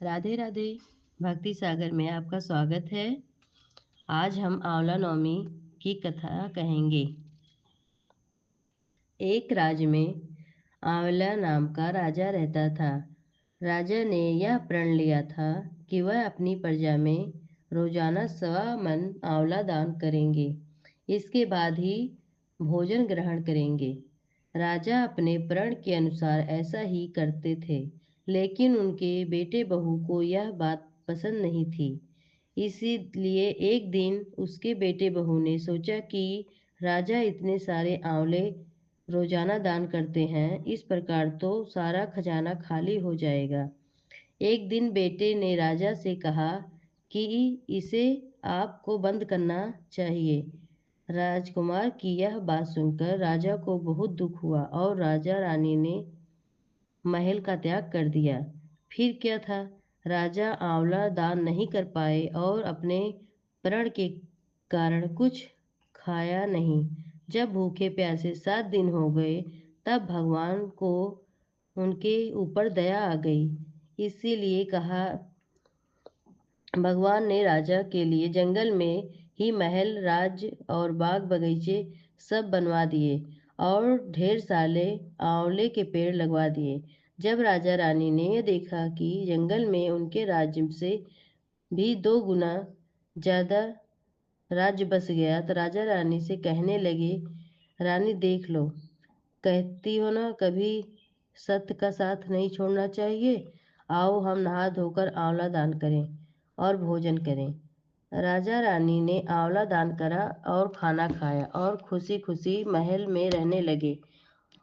राधे राधे। भक्ति सागर में आपका स्वागत है। आज हम आंवला नवमी की कथा कहेंगे। एक राज्य में आंवला नाम का राजा रहता था। राजा ने यह प्रण लिया था कि वह अपनी प्रजा में रोजाना 1.25 मन आंवला दान करेंगे। इसके बाद ही भोजन ग्रहण करेंगे। राजा अपने प्रण के अनुसार ऐसा ही करते थे, लेकिन उनके बेटे बहू को यह बात पसंद नहीं थी। इसीलिए एक दिन उसके बेटे बहू ने सोचा कि राजा इतने सारे आंवले रोजाना दान करते हैं, इस प्रकार तो सारा खजाना खाली हो जाएगा। एक दिन बेटे ने राजा से कहा कि इसे आपको बंद करना चाहिए। राजकुमार की यह बात सुनकर राजा को बहुत दुख हुआ और राजा रानी ने महल का त्याग कर दिया। फिर क्या था, राजा आंवला दान नहीं कर पाए और अपने प्रण के कारण कुछ खाया नहीं। जब भूखे प्यासे 7 दिन हो गए, तब भगवान को उनके ऊपर दया आ गई। इसीलिए कहा, भगवान ने राजा के लिए जंगल में ही महल, राज्य और बाग बगीचे सब बनवा दिए और ढेर सारे आंवले के पेड़ लगवा दिए। जब राजा रानी ने यह देखा कि जंगल में उनके राज्य से भी 2 गुना ज्यादा राज्य बस गया, तो राजा रानी से कहने लगे, रानी देख लो, कहती हो ना कभी सत्य का साथ नहीं छोड़ना चाहिए। आओ हम नहा धोकर आंवला दान करें और भोजन करें। राजा रानी ने आंवला दान करा और खाना खाया और खुशी खुशी महल में रहने लगे।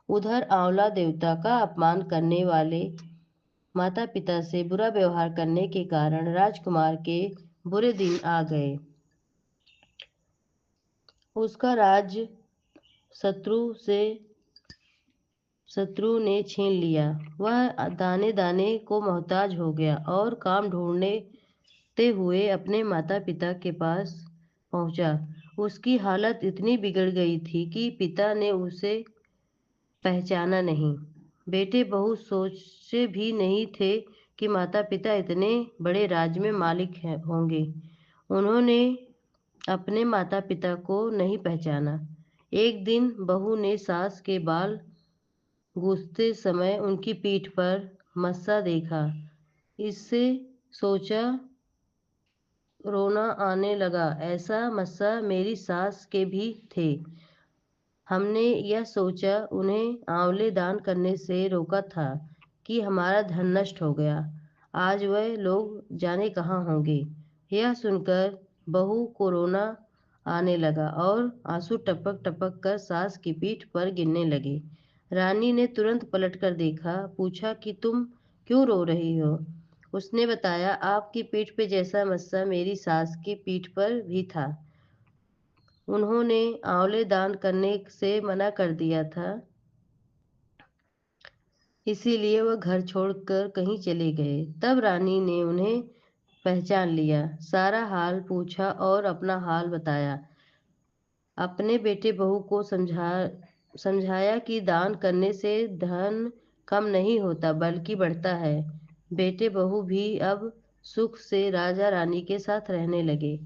उधर आंवला देवता का अपमान करने वाले माता पिता से बुरा व्यवहार करने के कारण राजकुमार के बुरे दिन आ गए। उसका राज्य शत्रु ने छीन लिया। वह दाने दाने को मोहताज हो गया और काम ढूंढते हुए अपने माता पिता के पास पहुंचा। उसकी हालत इतनी बिगड़ गई थी कि पिता ने उसे पहचाना नहीं। बेटे बहू सोचे भी नहीं थे कि माता पिता इतने बड़े राज्य में मालिक होंगे। उन्होंने अपने माता पिता को नहीं पहचाना। एक दिन बहू ने सास के बाल गूंथते समय उनकी पीठ पर मस्सा देखा। इससे सोचा, रोना आने लगा। ऐसा मस्सा मेरी सास के भी थे। हमने यह सोचा उन्हें आंवले दान करने से रोका था कि हमारा धन नष्ट हो गया। आज वह लोग जाने कहाँ होंगे। यह सुनकर बहू को रोना आने लगा और आंसू टपक टपक कर सास की पीठ पर गिरने लगे। रानी ने तुरंत पलटकर देखा, पूछा कि तुम क्यों रो रही हो। उसने बताया, आपकी पीठ पे जैसा मस्सा मेरी सास की पीठ पर भी था। उन्होंने आंवले दान करने से मना कर दिया था, इसीलिए वह घर छोड़कर कहीं चले गए। तब रानी ने उन्हें पहचान लिया, सारा हाल पूछा और अपना हाल बताया। अपने बेटे बहू को समझाया कि दान करने से धन कम नहीं होता बल्कि बढ़ता है। बेटे बहू भी अब सुख से राजा रानी के साथ रहने लगे।